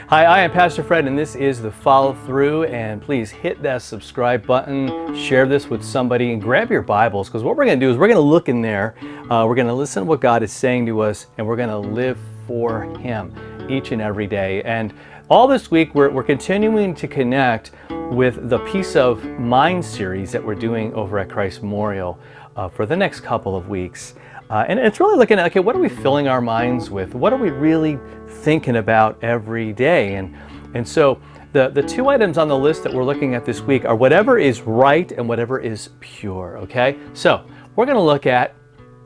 Hi, I am Pastor Fred, and this is the Follow Through. And please hit that subscribe button, share this with somebody, and grab your Bibles, because what we're going to do is we're going to look in there, we're going to listen to what God is saying to us, and we're going to live for Him each and every day. And all this week, we're continuing to connect with the Peace of Mind series that we're doing over at Christ Memorial for the next couple of weeks. And it's really looking at, okay, what are we filling our minds with? What are we really thinking about every day? And so the two items on the list that we're looking at this week are whatever is right and whatever is pure, okay? So we're going to look at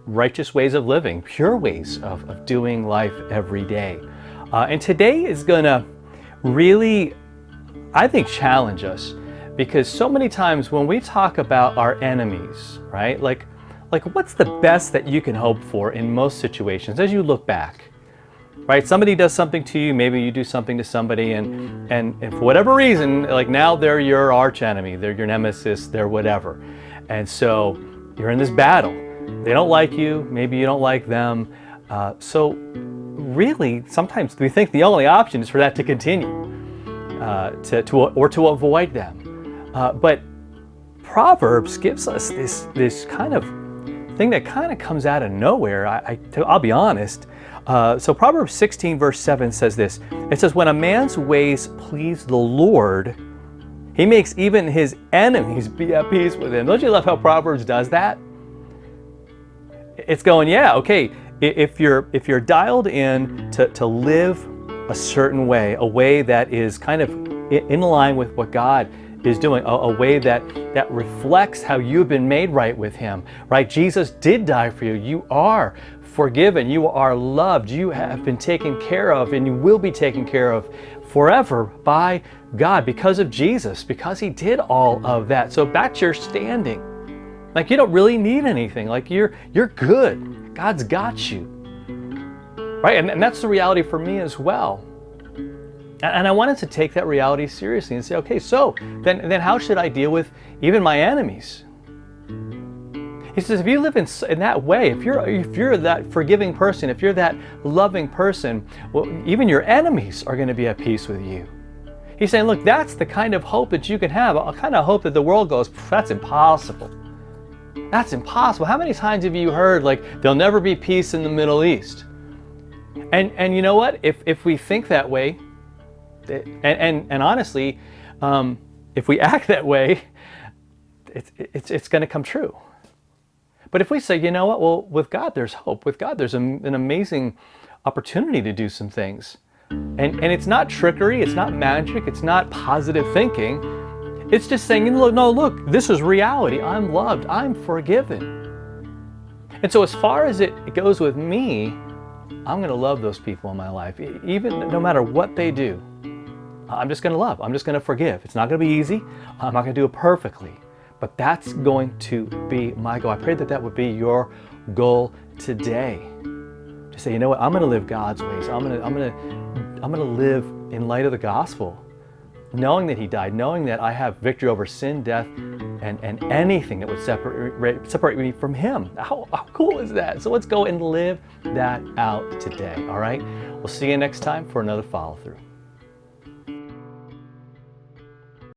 righteous ways of living, pure ways of doing life every day. And today is going to really, I think, challenge us, because so many times when we talk about our enemies, right? Like what's the best that you can hope for in most situations as you look back, right? Somebody does something to you, maybe you do something to somebody, and for whatever reason, like now they're your arch enemy, they're your nemesis, they're whatever. And so you're in this battle. They don't like you, maybe you don't like them. So really, sometimes we think the only option is for that to continue, to avoid them. But Proverbs gives us this kind of thing that kind of comes out of nowhere. I'll be honest. So Proverbs 16 verse 7 says this. It says, when a man's ways please the Lord, he makes even his enemies be at peace with him. Don't you love how Proverbs does that? It's going, yeah, okay, if you're dialed in to live a certain way, a way that is kind of in line with what God is doing, a way that reflects how you've been made right with Him, right? Jesus did die for you. You are forgiven. You are loved. You have been taken care of, and you will be taken care of forever by God because of Jesus, because He did all of that. So that's your standing. Like, you don't really need anything. Like, you're good. God's got you, right? And that's the reality for me as well. And I wanted to take that reality seriously and say, okay, so then how should I deal with even my enemies? He says, if you live in that way, if you're that forgiving person, if you're that loving person, well, even your enemies are going to be at peace with you. He's saying, look, that's the kind of hope that you can have, a kind of hope that the world goes, that's impossible. That's impossible. How many times have you heard, like, there'll never be peace in the Middle East? And you know what? If we think that way, and honestly, if we act that way, it's going to come true. But if we say, you know what, well, with God there's hope. With God there's an amazing opportunity to do some things. And it's not trickery, it's not magic, it's not positive thinking. It's just saying, look, this is reality. I'm loved, I'm forgiven. And so as far as it goes with me, I'm going to love those people in my life, even no matter what they do. I'm just going to love. I'm just going to forgive. It's not going to be easy. I'm not going to do it perfectly. But that's going to be my goal. I pray that would be your goal today. To say, you know what? I'm going to live God's ways. I'm going to live in light of the gospel, knowing that He died, knowing that I have victory over sin, death, and anything that would separate me from Him. How cool is that? So let's go and live that out today. All right? We'll see you next time for another follow through.